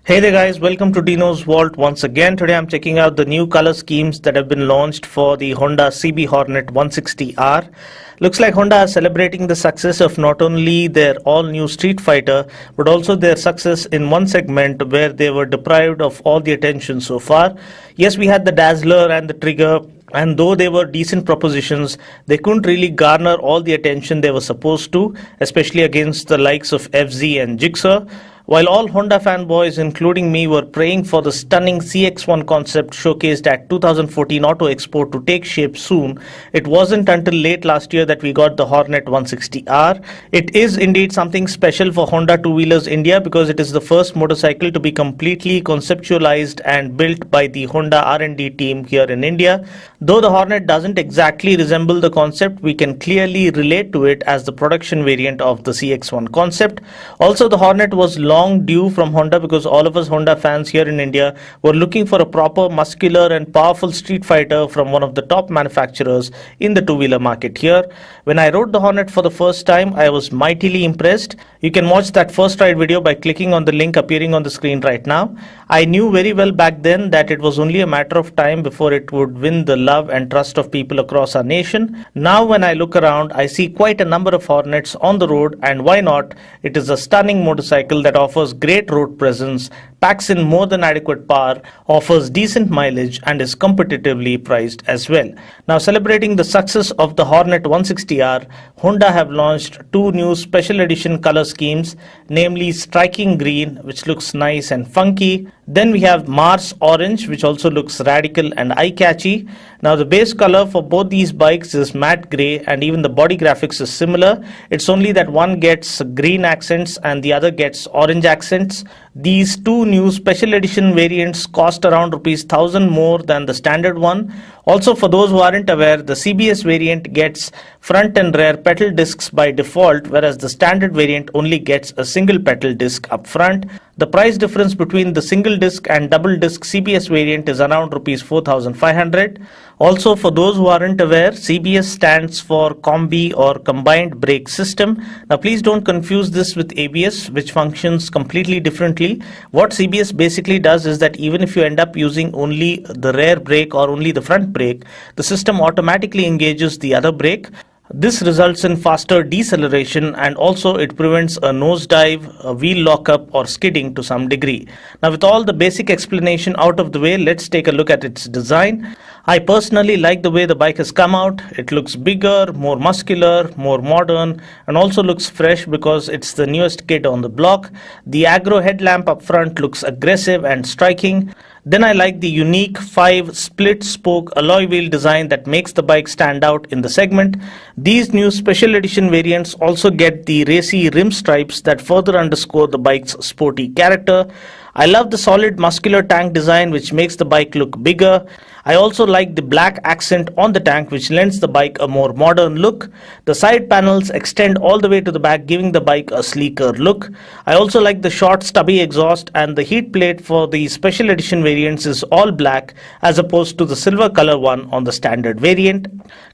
Hey there guys, welcome to Dino's Vault once again. Today I'm checking out the new color schemes that have been launched for the Honda CB Hornet 160R. Looks like Honda is celebrating the success of not only their all-new Street Fighter, but also their success in one segment where they were deprived of all the attention so far. Yes, we had the Dazzler and the Trigger, and though they were decent propositions, they couldn't really garner all the attention they were supposed to, especially against the likes of FZ and Jigsaw. While all Honda fanboys, including me, were praying for the stunning CX-1 concept showcased at 2014 Auto Expo to take shape soon, it wasn't until late last year that we got the Hornet 160R. It is indeed something special for Honda Two-Wheelers India because it is the first motorcycle to be completely conceptualized and built by the Honda R&D team here in India. Though the Hornet doesn't exactly resemble the concept, we can clearly relate to it as the production variant of the CX-1 concept. Also, the Hornet was long due from Honda because all of us Honda fans here in India were looking for a proper, muscular and powerful street fighter from one of the top manufacturers in the two-wheeler market here. When I rode the Hornet for the first time, I was mightily impressed. You can watch that first ride video by clicking on the link appearing on the screen right now. I knew very well back then that it was only a matter of time before it would win the love and trust of people across our nation. Now when I look around, I see quite a number of Hornets on the road, and why not? It is a stunning motorcycle that offers great road presence, packs in more than adequate power, offers decent mileage and is competitively priced as well. Now, celebrating the success of the Hornet 160R, Honda have launched two new special edition color schemes, namely Striking Green, which looks nice and funky. Then we have Mars Orange, which also looks radical and eye-catchy. Now the base color for both these bikes is matte grey, and even the body graphics is similar. It's only that one gets green accents and the other gets orange accents. These two new special edition variants cost around ₹1,000 more than the standard one. Also, for those who aren't aware, the CBS variant gets front and rear petal discs by default, whereas the standard variant only gets a single petal disc up front. The price difference between the single disc and double disc CBS variant is around ₹4,500. Also, for those who aren't aware, CBS stands for Combi or Combined Brake System. Now please don't confuse this with ABS, which functions completely differently. What CBS basically does is that even if you end up using only the rear brake or only the front brake, the system automatically engages the other brake. This results in faster deceleration, and also it prevents a nosedive, a wheel lockup or skidding to some degree. Now with all the basic explanation out of the way, let's take a look at its design. I personally like the way the bike has come out. It looks bigger, more muscular, more modern, and also looks fresh because it's the newest kid on the block. The aggro headlamp up front looks aggressive and striking. Then I like the unique 5 split spoke alloy wheel design that makes the bike stand out in the segment. These new special edition variants also get the racy rim stripes that further underscore the bike's sporty character. I love the solid muscular tank design, which makes the bike look bigger. I also like the black accent on the tank, which lends the bike a more modern look. The side panels extend all the way to the back, giving the bike a sleeker look. I also like the short stubby exhaust, and the heat plate for the special edition variants is all black as opposed to the silver color one on the standard variant.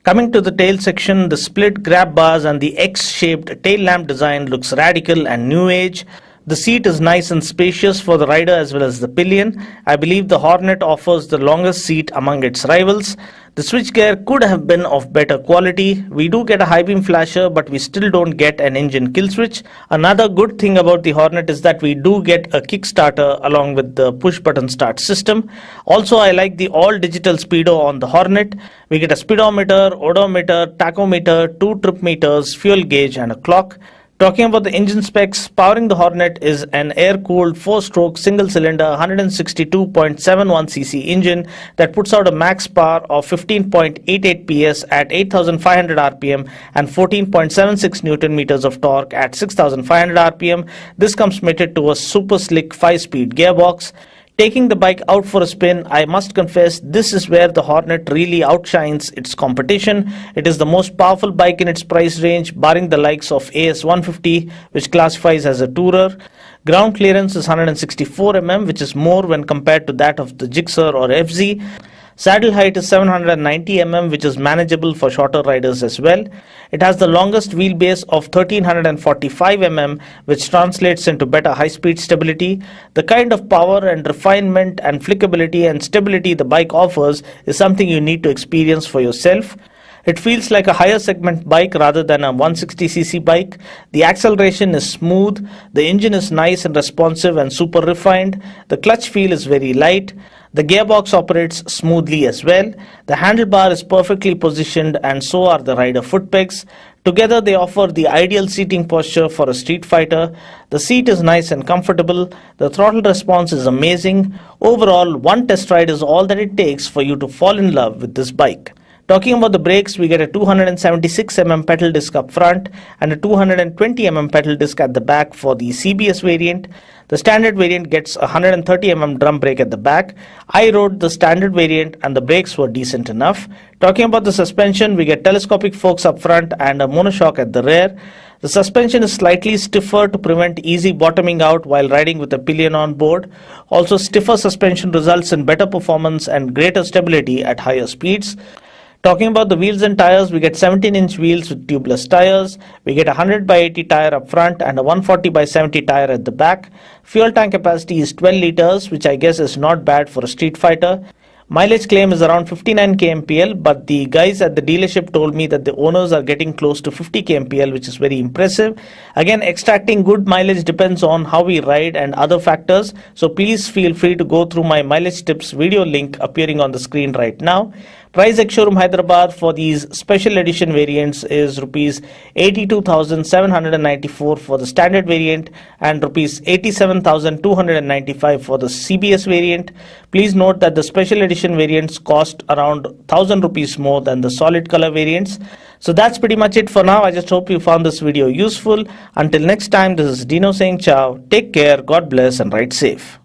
Coming to the tail section, the split grab bars and the X-shaped tail lamp design looks radical and new age. The seat is nice and spacious for the rider as well as the pillion. I believe the Hornet offers the longest seat among its rivals. The switchgear could have been of better quality. We do get a high beam flasher, but we still don't get an engine kill switch. Another good thing about the Hornet is that we do get a Kickstarter along with the push button start system. Also, I like the all digital speedo on the Hornet. We get a speedometer, odometer, tachometer, 2 trip meters, fuel gauge and a clock. Talking about the engine specs, powering the Hornet is an air-cooled 4-stroke single-cylinder 162.71cc engine that puts out a max power of 15.88 PS at 8,500 RPM and 14.76 Newton meters of torque at 6,500 RPM. This comes mated to a super slick 5-speed gearbox. Taking the bike out for a spin, I must confess this is where the Hornet really outshines its competition. It is the most powerful bike in its price range, barring the likes of AS 150, which classifies as a tourer. Ground clearance is 164 mm, which is more when compared to that of the Gixxer or FZ. Saddle height is 790 mm, which is manageable for shorter riders as well. It has the longest wheelbase of 1345 mm, which translates into better high-speed stability. The kind of power and refinement and flickability and stability the bike offers is something you need to experience for yourself. It feels like a higher segment bike rather than a 160cc bike. The acceleration is smooth, the engine is nice and responsive and super refined, the clutch feel is very light, the gearbox operates smoothly as well, the handlebar is perfectly positioned and so are the rider foot pegs. Together they offer the ideal seating posture for a street fighter. The seat is nice and comfortable, the throttle response is amazing. Overall, one test ride is all that it takes for you to fall in love with this bike. Talking about the brakes, we get a 276 mm pedal disc up front and a 220 mm pedal disc at the back for the CBS variant. The standard variant gets a 130 mm drum brake at the back. I rode the standard variant and the brakes were decent enough. Talking about the suspension, we get telescopic forks up front and a monoshock at the rear. The suspension is slightly stiffer to prevent easy bottoming out while riding with a pillion on board. Also, stiffer suspension results in better performance and greater stability at higher speeds. Talking about the wheels and tires, we get 17-inch wheels with tubeless tires. We get a 100/80 tire up front and a 140/70 tire at the back. Fuel tank capacity is 12 liters, which I guess is not bad for a street fighter. Mileage claim is around 59 kmpl, but the guys at the dealership told me that the owners are getting close to 50 kmpl, which is very impressive. Again, extracting good mileage depends on how we ride and other factors, so please feel free to go through my mileage tips video link appearing on the screen right now. Price ex-showroom Hyderabad for these special edition variants is rupees 82,794 for the standard variant and rupees 87,295 for the CBS variant. Please note that the special edition variants cost around 1,000 rupees more than the solid color variants. So that's pretty much it for now. I just hope you found this video useful. Until next time, this is Dino saying ciao. Take care, God bless and ride safe.